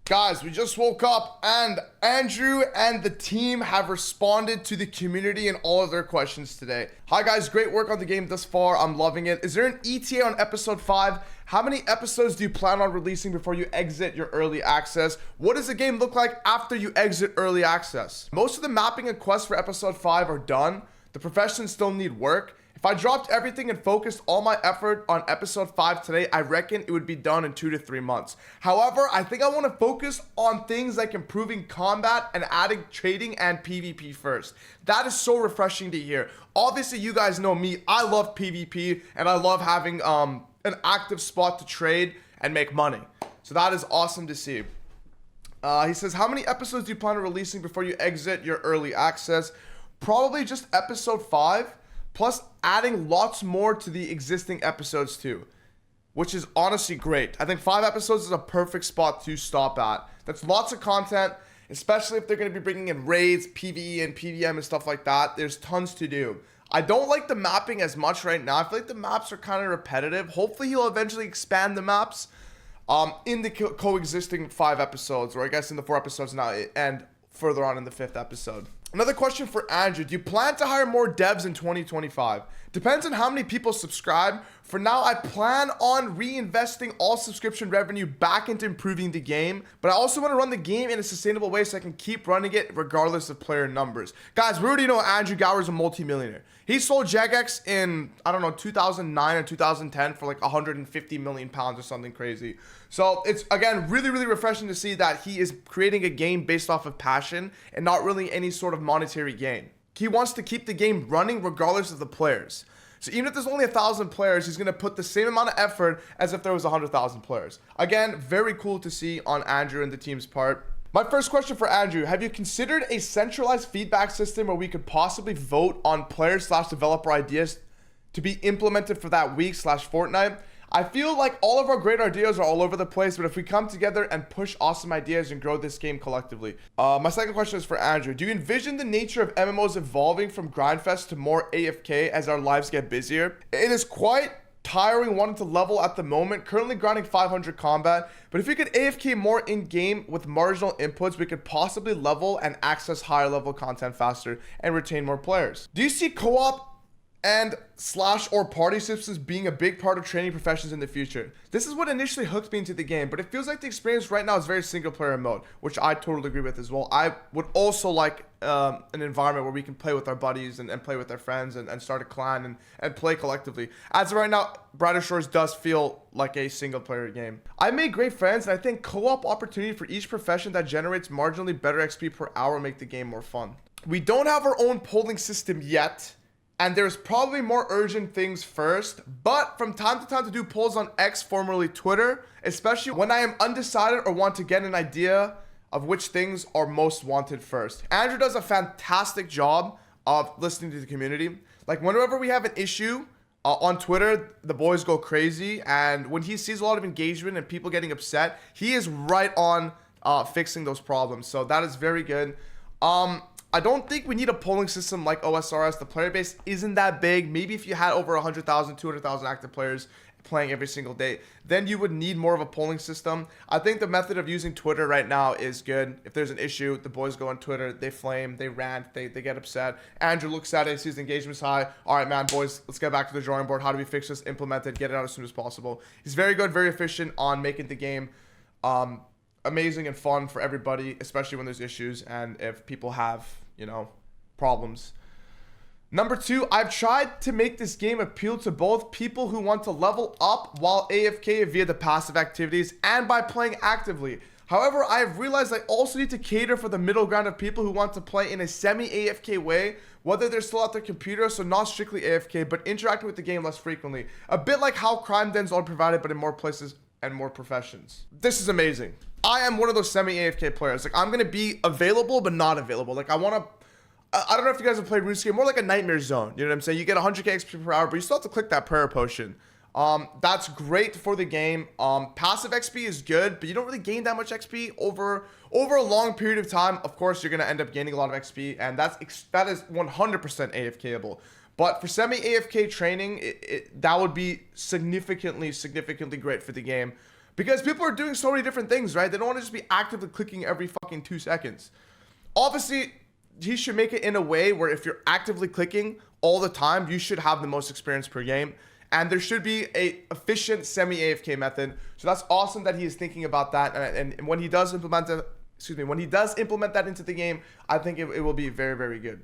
Guys, we just woke up and Andrew and the team have responded to the community and all of their questions today. Hi guys, great work on the game thus far. I'm loving it. Is there an ETA on episode 5? How many episodes do you plan on releasing before you exit your early access? What does the game look like after you exit early access? Most of the mapping and quests for episode 5 are done. The professions still need work. If I dropped everything and focused all my effort on episode 5 today, I reckon it would be done in 2 to 3 months. However, I think I want to focus on things like improving combat and adding trading and PvP first. That is so refreshing to hear. Obviously, you guys know me. I love PvP and I love having an active spot to trade and make money. So that is awesome to see. He says, how many episodes do you plan on releasing before you exit your early access? Probably just episode 5. Plus adding lots more to the existing episodes too, which is honestly great. I think 5 episodes is a perfect spot to stop at. That's lots of content, especially if they're going to be bringing in raids, PvE, and PvM and stuff like that. There's tons to do. I don't like the mapping as much right now. I feel like the maps are kind of repetitive. Hopefully he'll eventually expand the maps in the coexisting 5 episodes, or I guess in the 4 episodes now, and further on in the 5th episode. Another question for Andrew. Do you plan to hire more devs in 2025? Depends on how many people subscribe. For now, I plan on reinvesting all subscription revenue back into improving the game, but I also want to run the game in a sustainable way so I can keep running it regardless of player numbers. Guys, we already know Andrew Gower's a multimillionaire. He sold Jagex in, I don't know, 2009 or 2010 for like 150 million pounds or something crazy. So it's, again, really, really refreshing to see that he is creating a game based off of passion and not really any sort of monetary gain. He wants to keep the game running regardless of the players. So even if there's only 1,000 players, he's going to put the same amount of effort as if there was 100,000 players. Again, very cool to see on Andrew and the team's part. My first question for Andrew, have you considered a centralized feedback system where we could possibly vote on player/developer ideas to be implemented for that week/fortnight? I feel like all of our great ideas are all over the place, but if we come together and push awesome ideas and grow this game collectively. My second question is for Andrew. Do you envision the nature of MMOs evolving from Grindfest to more AFK as our lives get busier? It is quite tiring wanting to level at the moment, currently grinding 500 combat, but if we could AFK more in-game with marginal inputs, we could possibly level and access higher level content faster and retain more players. Do you see co-op and /or party systems being a big part of training professions in the future? This is what initially hooked me into the game, but it feels like the experience right now is very single player mode, which I totally agree with as well. I would also like an environment where we can play with our buddies and play with our friends and start a clan and play collectively. As of right now, Brighter Shores does feel like a single player game. I made great friends, and I think co-op opportunity for each profession that generates marginally better XP per hour make the game more fun. We don't have our own polling system yet, and there's probably more urgent things first, but from time to time to do polls on X, formerly Twitter, especially when I am undecided or want to get an idea of which things are most wanted first. Andrew does a fantastic job of listening to the community. Like whenever we have an issue on Twitter, the boys go crazy, and when he sees a lot of engagement and people getting upset, he is right on fixing those problems. So that is very good. I don't think we need a polling system like OSRS. The player base isn't that big. Maybe if you had over 100,000, 200,000 active players playing every single day, then you would need more of a polling system. I think the method of using Twitter right now is good. If there's an issue, the boys go on Twitter, they flame, they rant, they get upset. Andrew looks at it, sees the engagement's high. All right, man, boys, let's get back to the drawing board. How do we fix this, implement it, get it out as soon as possible? He's very good, very efficient on making the game amazing and fun for everybody, especially when there's issues and if people have, you know, problems. Number 2, I've tried to make this game appeal to both people who want to level up while AFK via the passive activities and by playing actively. However, I have realized I also need to cater for the middle ground of people who want to play in a semi-AFK way, whether they're still at their computer, so not strictly AFK, but interacting with the game less frequently. A bit like how Crime Dens are provided, but in more places and more professions. This is amazing. I am one of those semi-AFK players. Like, I'm going to be available, but not available. Like, I don't know if you guys have played RuneScape, more like a Nightmare Zone. You know what I'm saying? You get 100k XP per hour, but you still have to click that prayer potion. That's great for the game. Passive XP is good, but you don't really gain that much XP over a long period of time. Of course, you're going to end up gaining a lot of XP, and that is 100% AFKable. But for semi-AFK training, that would be significantly great for the game. Because people are doing so many different things, right? They don't want to just be actively clicking every fucking 2 seconds. Obviously, he should make it in a way where if you're actively clicking all the time, you should have the most experience per game. And there should be a efficient semi-AFK method. So that's awesome that he is thinking about that. And when he does implement it, when he does implement that into the game, I think it will be very, very good.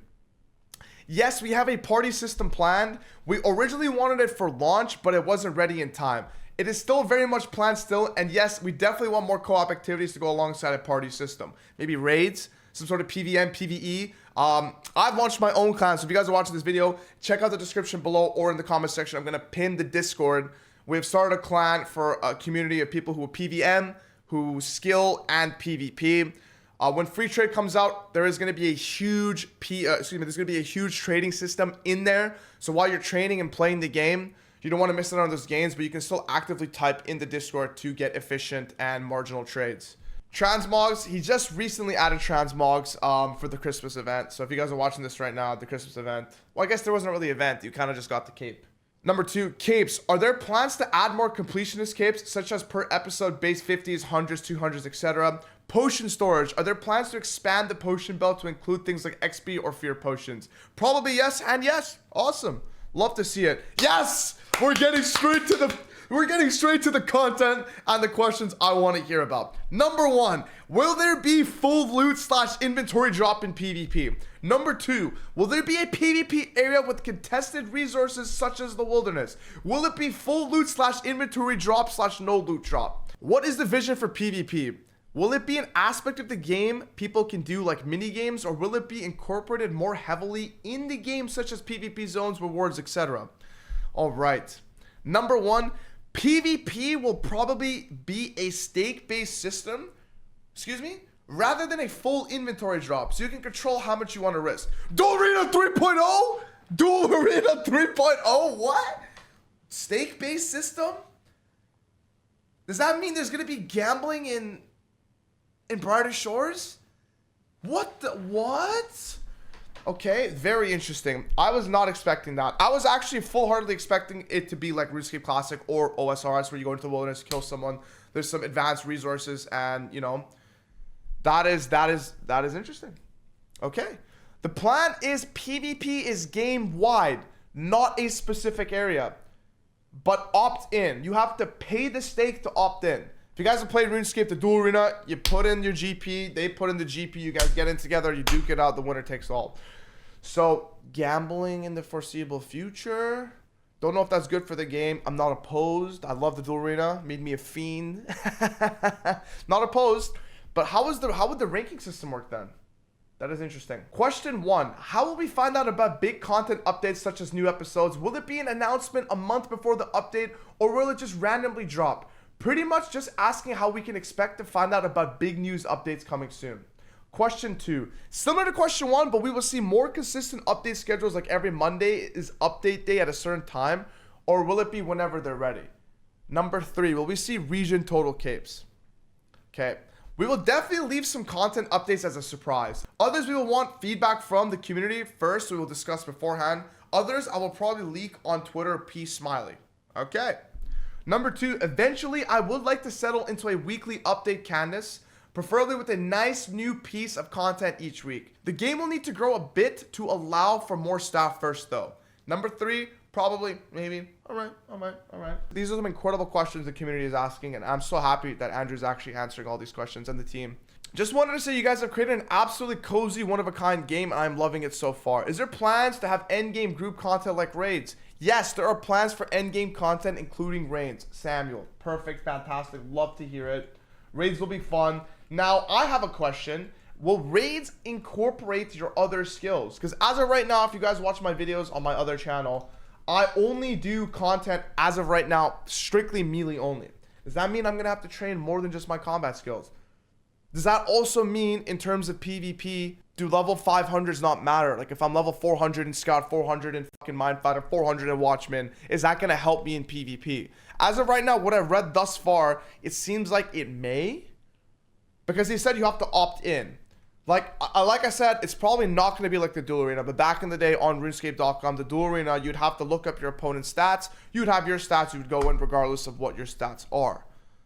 Yes, we have a party system planned. We originally wanted it for launch, but it wasn't ready in time. It is still very much planned still. And yes, we definitely want more co-op activities to go alongside a party system. Maybe raids, some sort of PvM, PvE. I've launched my own clan, so if you guys are watching this video, check out the description below or in the comment section. I'm going to pin the Discord. We've started a clan for a community of people who PvM, who skill, and PvP. When free trade comes out, there is going to be a huge there's going to be a huge trading system in there. So while you're training and playing the game, you don't want to miss out on those gains, but you can still actively type in the Discord to get efficient and marginal trades. Transmogs, he just recently added transmogs for the Christmas event. So if you guys are watching this right now, the Christmas event, well, I guess there wasn't really an event. You kind of just got the cape. Number 2, capes. Are there plans to add more completionist capes, such as per episode base 50s, 100s, 200s, etc.? Potion storage. Are there plans to expand the potion belt to include things like XP or fear potions? Probably yes and yes. Awesome. Love to see it. Yes! We're getting straight to the content and the questions I want to hear about. Number 1, will there be full loot / inventory drop in PvP? Number 2, will there be a PvP area with contested resources such as the wilderness? Will it be full loot / inventory drop / no loot drop? What is the vision for PvP? Will it be an aspect of the game people can do like mini games, or will it be incorporated more heavily in the game such as PvP zones, rewards, etc.? All right. Number 1, PvP will probably be a stake-based system, rather than a full inventory drop, so you can control how much you want to risk. Duel Arena 3.0? Duel Arena 3.0? What? Stake-based system? Does that mean there's going to be gambling in Brighter Shores? What? Okay, very interesting. I was not expecting that. I was actually full-heartedly expecting it to be like RuneScape Classic or OSRS, where you go into the wilderness, kill someone. There's some advanced resources, and you know, that is interesting. Okay, the plan is PvP is game-wide, not a specific area, but opt in. You have to pay the stake to opt in. If you guys have played RuneScape, the Duel Arena, you put in your GP, they put in the GP, you guys get in together, you duke it out, the winner takes all. So, gambling in the foreseeable future. Don't know if that's good for the game. I'm not opposed. I love the Duel Arena. Made me a fiend. Not opposed. But how would the ranking system work then? That is interesting. Question 1. How will we find out about big content updates such as new episodes? Will it be an announcement a month before the update, or will it just randomly drop? Pretty much just asking how we can expect to find out about big news updates coming soon. Question 2. Similar to question 1, but we will see more consistent update schedules, like every Monday is update day at a certain time, or will it be whenever they're ready? Number 3. Will we see region total capes? Okay. We will definitely leave some content updates as a surprise. Others we will want feedback from the community first, so we will discuss beforehand. Others I will probably leak on Twitter, P Smiley. Okay. Number 2, eventually I would like to settle into a weekly update cadence, preferably with a nice new piece of content each week. The game will need to grow a bit to allow for more staff first though. Number 3, probably, maybe. All right. These are some incredible questions the community is asking, and I'm so happy that Andrew's actually answering all these questions, and the team. Just wanted to say you guys have created an absolutely cozy, one-of-a-kind game, and I'm loving it so far. Is there plans to have endgame group content like raids? Yes, there are plans for endgame content, including raids. Samuel, perfect, fantastic, love to hear it. Raids will be fun. Now, I have a question. Will raids incorporate your other skills? Because as of right now, if you guys watch my videos on my other channel, I only do content, as of right now, strictly melee only. Does that mean I'm going to have to train more than just my combat skills? Does that also mean, in terms of PvP, do level 500s not matter? Like, if I'm level 400 in Scout, 400 in fucking Mindfighter, 400 in Watchman, is that going to help me in PvP? As of right now, what I've read thus far, it seems like it may. Because he said you have to opt in. Like I said, it's probably not going to be like the Duel Arena, but back in the day on RuneScape.com, the Duel Arena, you'd have to look up your opponent's stats. You'd have your stats, you would go in regardless of what your stats are.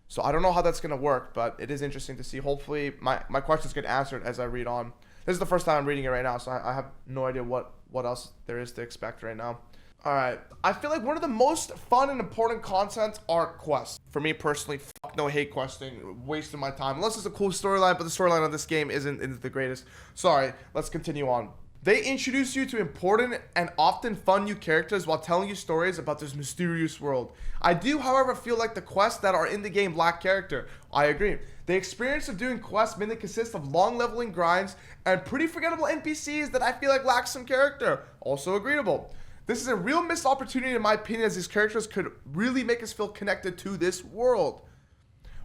So I don't know how that's going to work, but it is interesting to see. Hopefully my questions get answered as I read on. This is the first time I'm reading it right now, so I have no idea what else there is to expect right now. All right. I feel like one of the most fun and important content are quests. For me personally, fuck no hate questing, wasting my time. Unless it's a cool storyline, but the storyline on this game isn't the greatest. Sorry, let's continue on. They introduce you to important and often fun new characters while telling you stories about this mysterious world. I do, however, feel like the quests that are in the game lack character. I agree. The experience of doing quests mainly consists of long leveling grinds and pretty forgettable NPCs that I feel like lack some character. Also agreeable. This is a real missed opportunity in my opinion, as these characters could really make us feel connected to this world.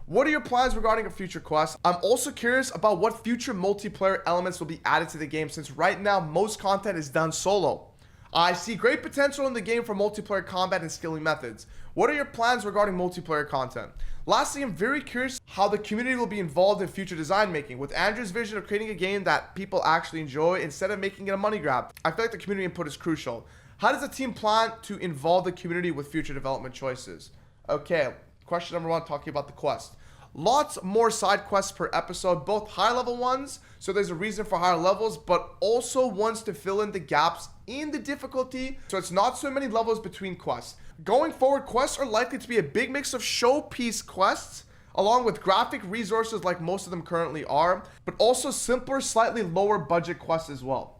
What are your plans regarding a future quest? I'm also curious about what future multiplayer elements will be added to the game, since right now most content is done solo. I see great potential in the game for multiplayer combat and skilling methods. What are your plans regarding multiplayer content? Lastly, I'm very curious how the community will be involved in future design making, with Andrew's vision of creating a game that people actually enjoy instead of making it a money grab. I feel like the community input is crucial. How does the team plan to involve the community with future development choices? Okay. Question number 1, talking about the quest. Lots more side quests per episode, both high level ones, so there's a reason for higher levels, but also ones to fill in the gaps in the difficulty, so it's not so many levels between quests. Going forward, quests are likely to be a big mix of showpiece quests, along with graphic resources like most of them currently are, but also simpler, slightly lower budget quests as well.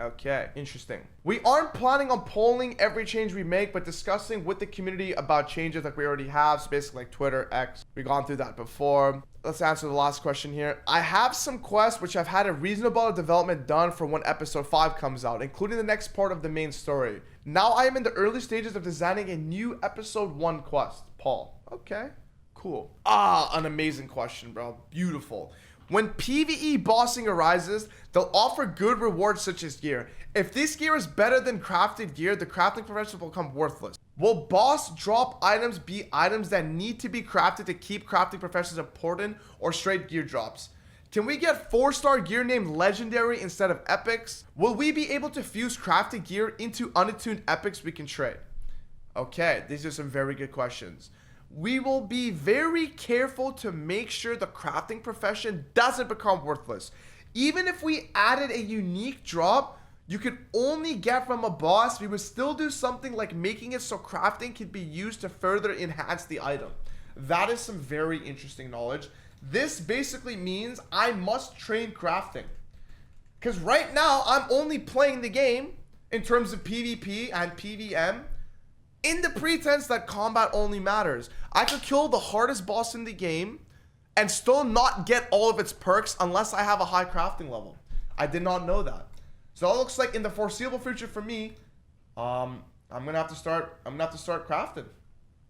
Okay, interesting. We aren't planning on polling every change we make, but discussing with the community about changes like we already have. So basically like Twitter, X, we've gone through that before. Let's answer the last question here. I have some quests which have had a reasonable development done for when episode 5 comes out, including the next part of the main story. Now I am in the early stages of designing a new episode 1 quest. Paul. Okay, cool. An amazing question, bro. Beautiful. When PvE bossing arises, they'll offer good rewards such as gear. If this gear is better than crafted gear, the crafting profession will become worthless. Will boss drop items be items that need to be crafted to keep crafting professions important, or straight gear drops? Can we get 4-star gear named legendary instead of epics? Will we be able to fuse crafted gear into unattuned epics we can trade? Okay, these are some very good questions. We will be very careful to make sure the crafting profession doesn't become worthless. Even if we added a unique drop you could only get from a boss, we would still do something like making it so crafting can be used to further enhance the item. That is some very interesting knowledge. This basically means I must train crafting. Because right now, I'm only playing the game in terms of PvP and PvM in the pretense that combat only matters. I could kill the hardest boss in the game and still not get all of its perks unless I have a high crafting level. I did not know that. So it looks like in the foreseeable future for me, I'm gonna have to start crafting,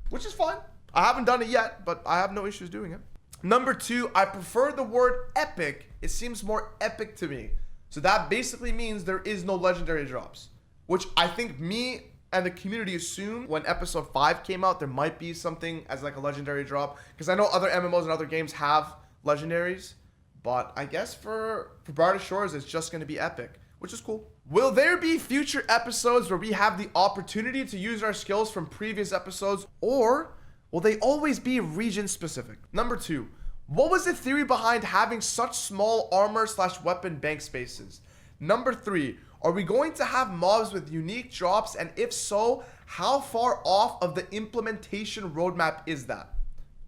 which is fine. I haven't done it yet, but I have no issues doing it. Number 2, I prefer the word epic. It seems more epic to me. So that basically means there is no legendary drops, which I think me and the community assumed when episode 5 came out, there might be something as like a legendary drop. Because I know other MMOs and other games have legendaries. But I guess for Brighter Shores, it's just going to be epic, which is cool. Will there be future episodes where we have the opportunity to use our skills from previous episodes? Or will they always be region specific? Number 2, what was the theory behind having such small armor/weapon bank spaces? Number 3, are we going to have mobs with unique drops? And if so, how far off of the implementation roadmap is that?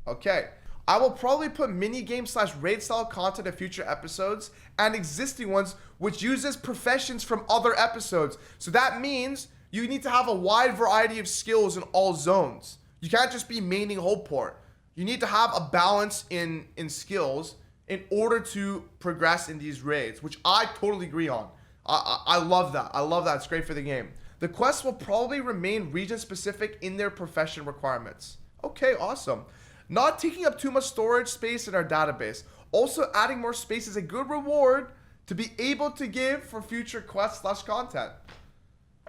Okay, I will probably put mini-game/raid style content in future episodes and existing ones which uses professions from other episodes. So that means you need to have a wide variety of skills in all zones. You can't just be maining Hopeport. You need to have a balance in skills in order to progress in these raids, which I totally agree on. I love that. I love that. It's great for the game. The quests will probably remain region specific in their profession requirements. Okay, awesome. Not taking up too much storage space in our database. Also adding more space is a good reward to be able to give for future quests/content.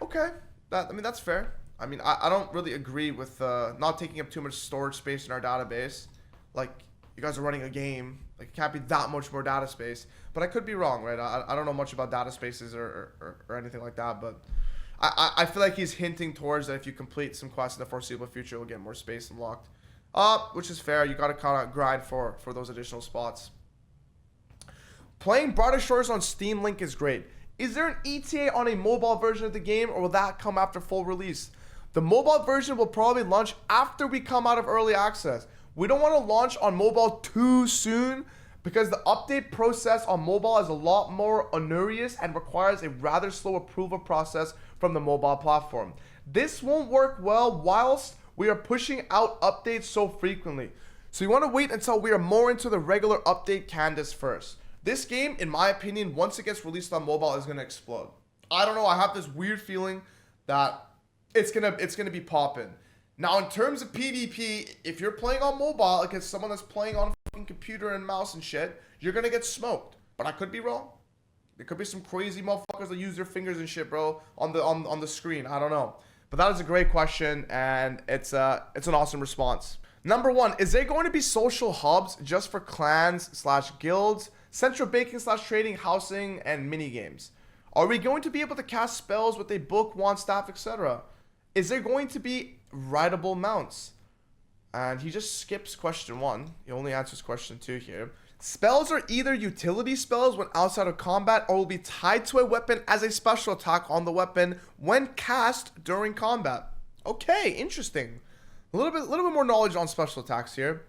Okay, that's fair. I mean, I don't really agree with not taking up too much storage space in our database. Like, you guys are running a game. Like, it can't be that much more data space. But I could be wrong, right? I don't know much about data spaces or anything like that. But I feel like he's hinting towards that if you complete some quests in the foreseeable future, you'll get more space unlocked. Which is fair. You gotta kind of grind for those additional spots. Playing Brighter Shores on Steam Link is great. Is there an ETA on a mobile version of the game, or will that come after full release? The mobile version will probably launch after we come out of early access. We don't want to launch on mobile too soon because the update process on mobile is a lot more onerous and requires a rather slow approval process from the mobile platform. This won't work well whilst we are pushing out updates so frequently. So you want to wait until we are more into the regular update Candace first. This game, in my opinion, once it gets released on mobile, is going to explode. I don't know, I have this weird feeling that it's gonna be popping. Now, in terms of PvP, if you're playing on mobile against someone that's playing on a fucking computer and mouse and shit, you're gonna get smoked. But I could be wrong. There could be some crazy motherfuckers that use their fingers and shit, bro, on the screen. I don't know. But that is a great question, and it's an awesome response. Number 1, is there going to be social hubs just for clans/guilds, central banking / trading, housing, and mini games? Are we going to be able to cast spells with a book, wand, staff, etc.? Is there going to be rideable mounts? And he just skips question 1. He only answers question 2 here. Spells are either utility spells when outside of combat or will be tied to a weapon as a special attack on the weapon when cast during combat. Okay, interesting. A little bit more knowledge on special attacks here.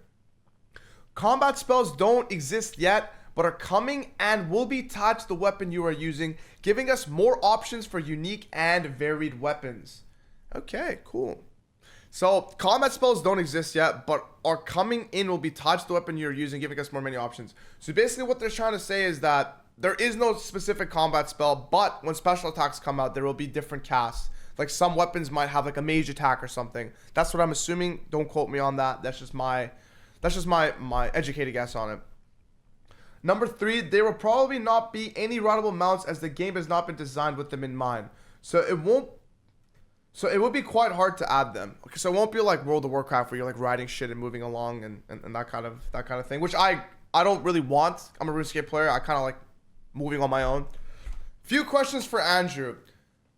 Combat spells don't exist yet, but are coming and will be tied to the weapon you are using, giving us more options for unique and varied weapons. Okay, cool. So combat spells don't exist yet, but are coming in, will be tied to the weapon you're using, giving us more many options. So basically what they're trying to say is that there is no specific combat spell, but when special attacks come out, there will be different casts. Like some weapons might have like a mage attack or something. That's what I'm assuming. Don't quote me on that. That's just my educated guess on it. Number 3, there will probably not be any rideable mounts as the game has not been designed with them in mind. So it would be quite hard to add them. Okay, so it won't be like World of Warcraft where you're like riding shit and moving along and that kind of thing, which I don't really want. I'm a RuneScape player. I kind of like moving on my own. Few questions for Andrew.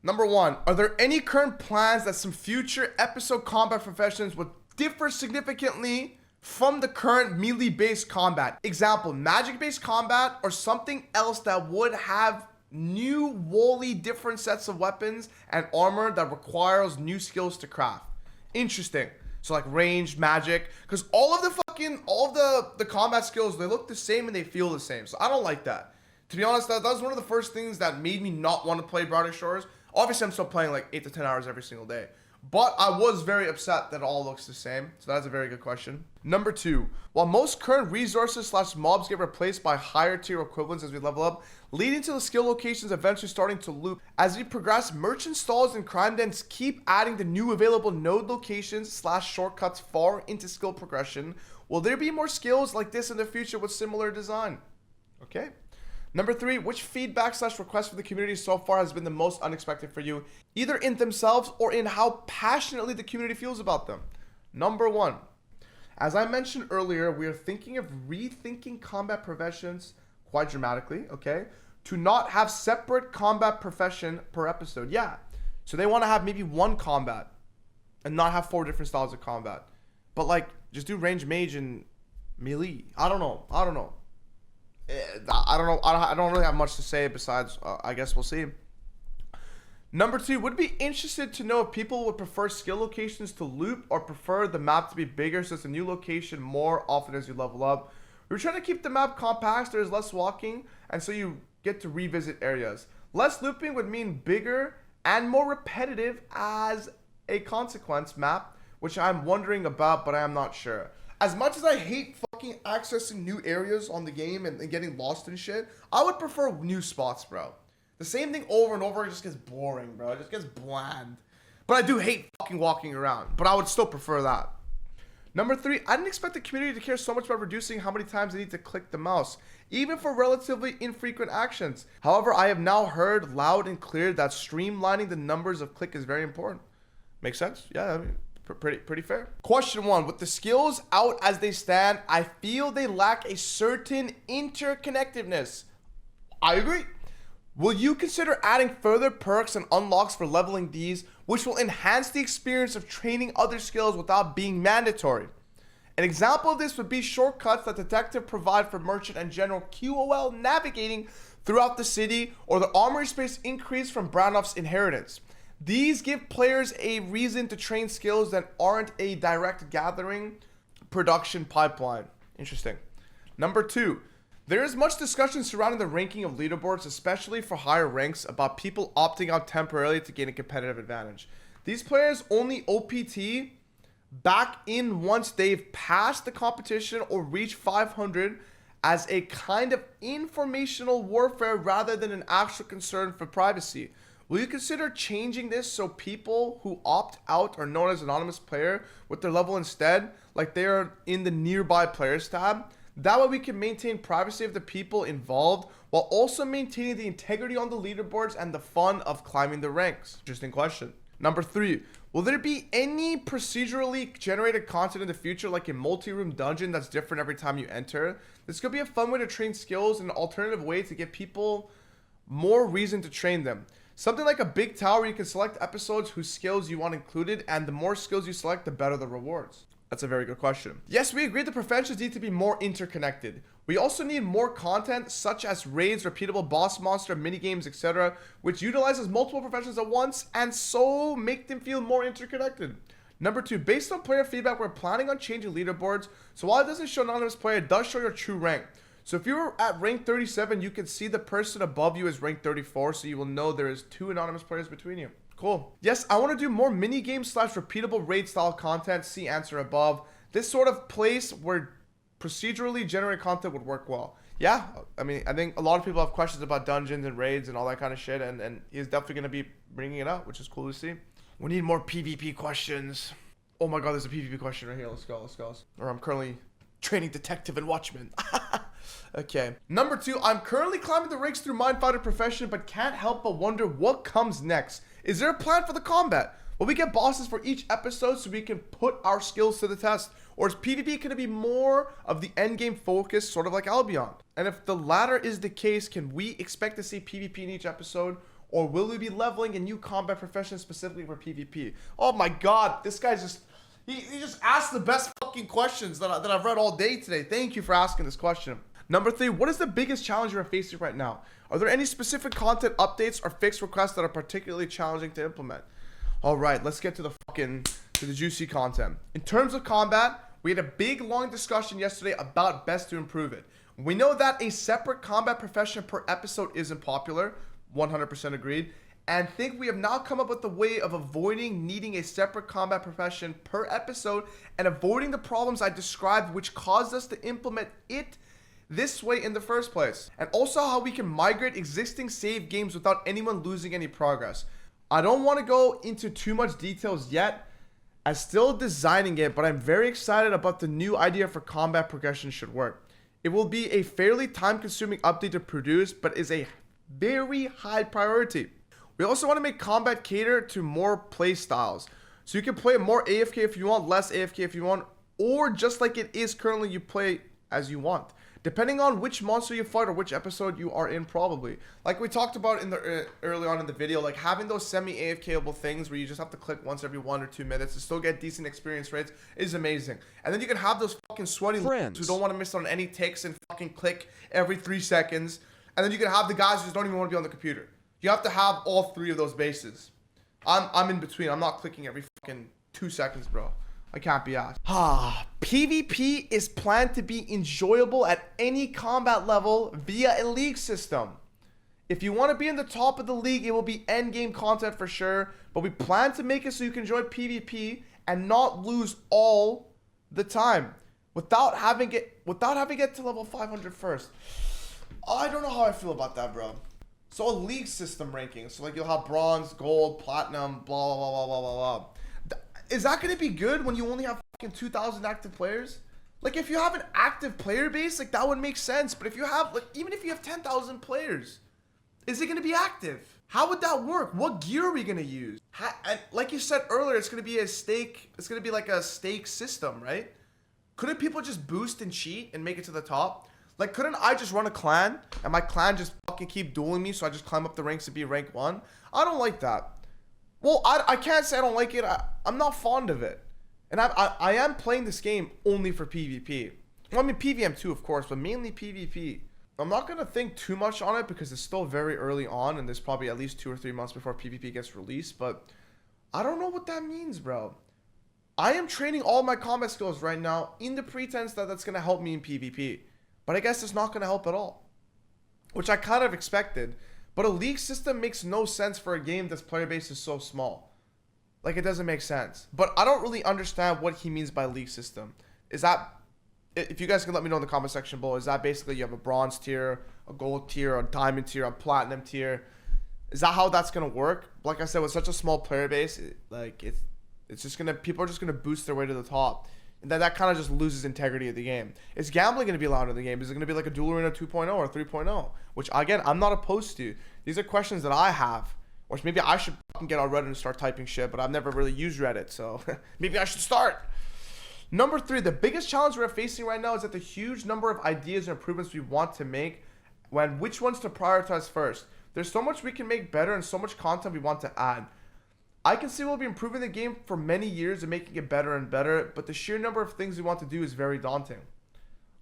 Number 1, are there any current plans that some future episode combat professions would differ significantly from the current melee-based combat? Example, magic-based combat or something else that would have new wholly different sets of weapons and armor that requires new skills to craft. Interesting. So like ranged magic, because all of the combat skills, they look the same and they feel the same. So I don't like that. To be honest, that was one of the first things that made me not want to play Brighter Shores. Obviously, I'm still playing like 8 to 10 hours every single day. But I was very upset that it all looks the same. So that's a very good question. Number 2, while most current resources / mobs get replaced by higher tier equivalents as we level up, leading to the skill locations eventually starting to loop. As we progress, merchant stalls and crime dens keep adding the new available node locations / shortcuts far into skill progression. Will there be more skills like this in the future with similar design? Okay. Number 3, which feedback / request from the community so far has been the most unexpected for you, either in themselves or in how passionately the community feels about them? Number 1, as I mentioned earlier, we are thinking of rethinking combat professions quite dramatically, okay, to not have separate combat profession per episode. Yeah, so they want to have maybe one combat and not have 4 different styles of combat, but like just do range mage and melee. I don't know. I don't really have much to say besides, I guess we'll see. Number 2, would be interested to know if people would prefer skill locations to loop or prefer the map to be bigger so it's a new location more often as you level up. We're trying to keep the map compact, there's less walking, and so you get to revisit areas. Less looping would mean bigger and more repetitive as a consequence map, which I'm wondering about, but I am not sure. As much as I hate fucking accessing new areas on the game and getting lost and shit, I would prefer new spots, bro. The same thing over and over just gets boring, bro. It just gets bland. But I do hate fucking walking around, but I would still prefer that. Number 3, I didn't expect the community to care so much about reducing how many times they need to click the mouse, even for relatively infrequent actions. However, I have now heard loud and clear that streamlining the numbers of click is very important. Makes sense? Yeah, I mean, pretty fair. Question 1, with the skills out as they stand, I feel they lack a certain interconnectedness. I agree. Will you consider adding further perks and unlocks for leveling these, which will enhance the experience of training other skills without being mandatory? An example of this would be shortcuts that detective provide for merchant and general QOL navigating throughout the city, or the armory space increase from Branoff's inheritance. These give players a reason to train skills that aren't a direct gathering production pipeline. Interesting. Number 2, there is much discussion surrounding the ranking of leaderboards, especially for higher ranks, about people opting out temporarily to gain a competitive advantage. These players only OPT back in once they've passed the competition or reached 500 as a kind of informational warfare rather than an actual concern for privacy. Will you consider changing this so people who opt out are known as anonymous player with their level instead, like they are in the nearby players tab? That way we can maintain privacy of the people involved while also maintaining the integrity on the leaderboards and the fun of climbing the ranks. Interesting question. Number 3, will there be any procedurally generated content in the future, like a multi-room dungeon that's different every time you enter? This could be a fun way to train skills and an alternative way to give people more reason to train them. Something like a big tower where you can select episodes whose skills you want included, and the more skills you select, the better the rewards. That's a very good question. Yes, we agree the professions need to be more interconnected. We also need more content such as raids, repeatable boss monster, minigames, etc., which utilizes multiple professions at once and so make them feel more interconnected. Number 2, based on player feedback, we're planning on changing leaderboards. So while it doesn't show anonymous player, it does show your true rank. So if you're at rank 37, you can see the person above you is rank 34, so you will know there is 2 anonymous players between you. Cool. Yes, I want to do more minigame / repeatable raid style content. See answer above. This sort of place where procedurally generated content would work well. Yeah, I mean, I think a lot of people have questions about dungeons and raids and all that kind of shit, and he's definitely going to be bringing it up, which is cool to see. We need more PvP questions. Oh my god, there's a PvP question right here. Let's go. Or I'm currently training detective and watchman. Okay. Number 2, I'm currently climbing the ranks through Mindfighter profession, but can't help but wonder what comes next. Is there a plan for the combat? Will we get bosses for each episode so we can put our skills to the test? Or is PvP going to be more of the endgame focus, sort of like Albion? And if the latter is the case, can we expect to see PvP in each episode? Or will we be leveling a new combat profession specifically for PvP? Oh my god, this guy's just... He just asked the best fucking questions that I've read all day today. Thank you for asking this question. Number 3, what is the biggest challenge you're facing right now? Are there any specific content updates or fixed requests that are particularly challenging to implement? All right, let's get to the juicy content. In terms of combat, we had a big long discussion yesterday about best to improve it. We know that a separate combat profession per episode isn't popular, 100% agreed, and think we have now come up with a way of avoiding needing a separate combat profession per episode and avoiding the problems I described which caused us to implement it this way in the first place, and also how we can migrate existing save games without anyone losing any progress. I don't want to go into too much details yet, as still designing it, but I'm very excited about the new idea for combat progression should work. It will be a fairly time-consuming update to produce, but is a very high priority. We also want to make combat cater to more play styles, so you can play more AFK if you want, less AFK if you want, or just like it is currently, you play as you want, depending on which monster you fight or which episode you are in, probably. Like we talked about in the early on in the video, like having those semi-AFK-able things where you just have to click once every 1 or 2 minutes to still get decent experience rates is amazing. And then you can have those fucking sweaty friends who don't want to miss on any ticks and fucking click every 3 seconds. And then you can have the guys who just don't even want to be on the computer. You have to have all 3 of those bases. I'm in between. I'm not clicking every fucking 2 seconds, bro. I can't be asked. PvP is planned to be enjoyable at any combat level via a league system. If you want to be in the top of the league, it will be endgame content for sure, but we plan to make it so you can enjoy PvP and not lose all the time without having it to level 500 first. I don't know how I feel about that, bro. So a league system ranking, so like you'll have bronze, gold, platinum, blah blah blah blah blah blah. Is that going to be good when you only have fucking 2,000 active players? Like, if you have an active player base, like, that would make sense. But if you have, like, even if you have 10,000 players, is it going to be active? How would that work? What gear are we going to use? And like you said earlier, it's going to be a stake. It's going to be like a stake system, right? Couldn't people just boost and cheat and make it to the top? Like, couldn't I just run a clan and my clan just fucking keep dueling me so I just climb up the ranks to be rank 1? I don't like that. Well, I can't say I don't like it. I'm not fond of it. And I am playing this game only for PvP. Well, I mean PvM too, of course, but mainly PvP. I'm not going to think too much on it because it's still very early on and there's probably at least 2 or 3 months before PvP gets released, but I don't know what that means, bro. I am training all my combat skills right now in the pretense that that's going to help me in PvP, but I guess it's not going to help at all, which I kind of expected. But a league system makes no sense for a game that's player base is so small. Like, it doesn't make sense. But I don't really understand what he means by league system. Is that, if you guys can let me know in the comment section below, is that basically you have a bronze tier, a gold tier, a diamond tier, a platinum tier? Is that how that's going to work? Like I said, with such a small player base, it's just going to, people are just going to boost their way to the top. And then that kind of just loses integrity of the game. Is gambling going to be allowed in the game? Is it going to be like a Duel Arena 2.0 or 3.0? Which, again, I'm not opposed to. These are questions that I have. Which maybe I should get on Reddit and start typing shit, but I've never really used Reddit, so maybe I should start. Number 3, the biggest challenge we're facing right now is that the huge number of ideas and improvements we want to make, when which ones to prioritize first. There's so much we can make better and so much content we want to add. I can see we'll be improving the game for many years and making it better and better, but the sheer number of things we want to do is very daunting.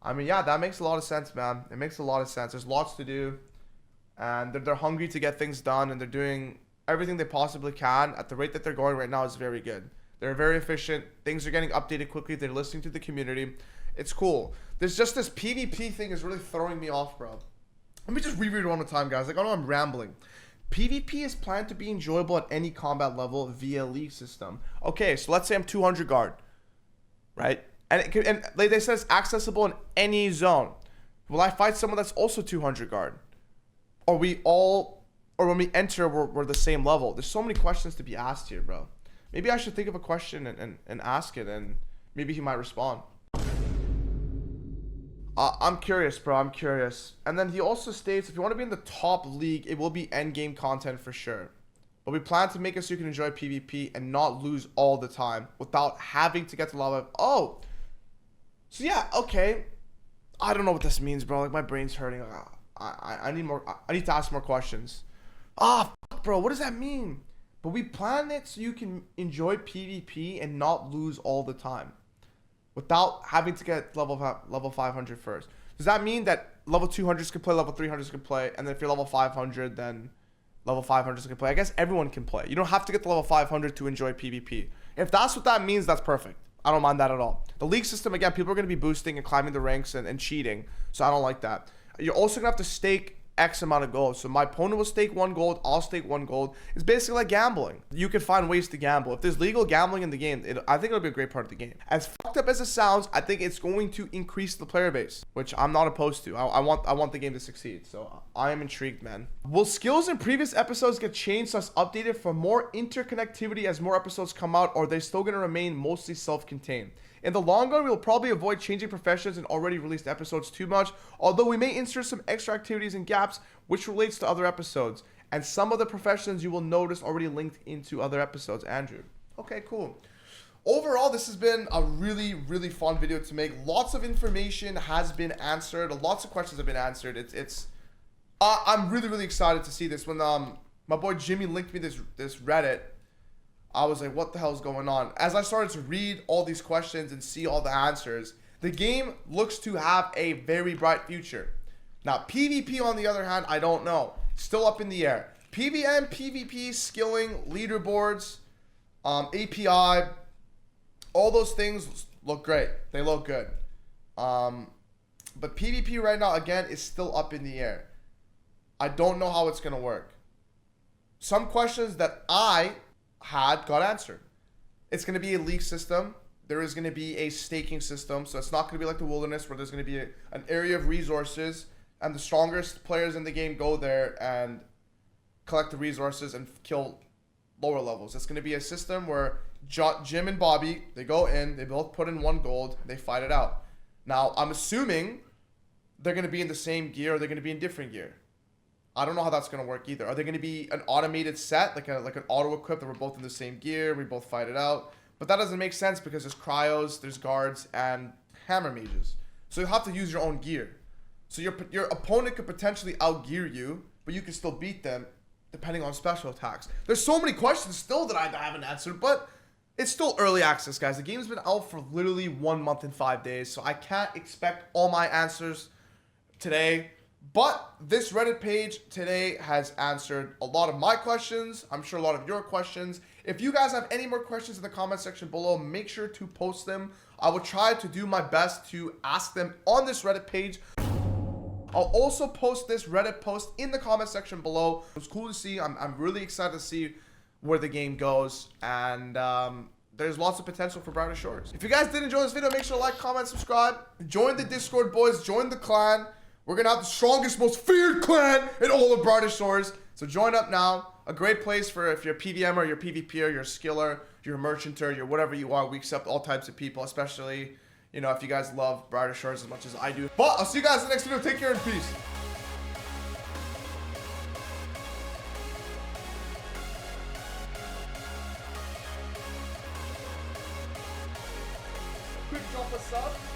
I mean, yeah, that makes a lot of sense, man. It makes a lot of sense. There's lots to do. And they're hungry to get things done, and they're doing everything they possibly can. At the rate that they're going right now is very good. They're very efficient. Things are getting updated quickly. They're listening to the community. It's cool. There's just this PvP thing is really throwing me off, bro. Let me just reread it one more time, guys. Like, I know I'm rambling. PvP is planned to be enjoyable at any combat level via league system. Okay, so let's say I'm 200 guard, right? And like they said, it's accessible in any zone. Will I fight someone that's also 200 guard? Are we all, or when we enter, we're the same level? There's so many questions to be asked here, bro. Maybe I should think of a question and ask it, and maybe he might respond. I'm curious, bro. I'm curious. And then he also states, if you want to be in the top league, it will be endgame content for sure. But we plan to make it so you can enjoy PvP and not lose all the time without having to get to level. Oh. So yeah, okay. I don't know what this means, bro. Like, my brain's hurting. I need more. I need to ask more questions. Fuck, bro. What does that mean? But we plan it so you can enjoy PvP and not lose all the time, without having to get level 500 first. Does that mean that level 200s can play, level 300s can play, and then if you're level 500, then level 500s can play? I guess everyone can play. You don't have to get to level 500 to enjoy PvP. If that's what that means, that's perfect. I don't mind that at all. The league system, again, people are going to be boosting and climbing the ranks and cheating, so I don't like that. You're also going to have to stake X amount of gold. So my opponent will stake 1 gold, I'll stake 1 gold. It's basically like gambling. You can find ways to gamble. If there's legal gambling in the game, I think it'll be a great part of the game. As fucked up as it sounds, I think it's going to increase the player base, which I'm not opposed to. I want the game to succeed. So I am intrigued, man. Will skills in previous episodes get changed so it's updated for more interconnectivity as more episodes come out, or are they still going to remain mostly self-contained? In the long run, we will probably avoid changing professions in already released episodes too much, although we may insert some extra activities and gaps which relates to other episodes, and some of the professions you will notice already linked into other episodes. Andrew. Okay, cool. Overall, this has been a really, really fun video to make. Lots of information has been answered. Lots of questions have been answered. I'm really, really excited to see this. When my boy Jimmy linked me this Reddit, I was like, what the hell is going on? As I started to read all these questions and see all the answers, the game looks to have a very bright future. Now, PvP, on the other hand, I don't know. Still up in the air. PvM, PvP, skilling, leaderboards, API, all those things look great. They look good. But PvP right now, again, is still up in the air. I don't know how it's going to work. Some questions that I had got answered. It's going to be a league system. There is going to be a staking system. So it's not going to be like the wilderness where there's going to be an area of resources and the strongest players in the game go there and collect the resources and kill lower levels. It's going to be a system where Jim and Bobby, they go in, they both put in 1 gold, they fight it out. Now, I'm assuming they're going to be in the same gear or they're going to be in different gear. I don't know how that's going to work either. Are they going to be an automated set, like an auto-equip that we're both in the same gear, we both fight it out? But that doesn't make sense because there's cryos, there's guards, and hammer mages. So you have to use your own gear. So your opponent could potentially outgear you, but you can still beat them depending on special attacks. There's so many questions still that I haven't answered, but It's still early access, guys. The game's been out for literally 1 month and 5 days, so I can't expect all my answers today. But this Reddit page today has answered a lot of my questions. I'm sure a lot of your questions. If you guys have any more questions in the comment section below, make sure to post them. I will try to do my best to ask them on this Reddit page. I'll also post this Reddit post in the comment section below. It was cool to see. I'm really excited to see where the game goes, and there's lots of potential for Brighter Shores. If you guys did enjoy this video, make sure to like, comment, subscribe. Join the Discord, boys. Join the clan. We're gonna have the strongest, most feared clan in all of Brighter Shores. So join up now. A great place for if you're a PVMer, you're a PvPer, you're a skiller, you're a merchanter, you're whatever you are. We accept all types of people, especially, you know, if you guys love Brighter Shores as much as I do. But I'll see you guys in the next video. Take care and peace. Quick drop a sub.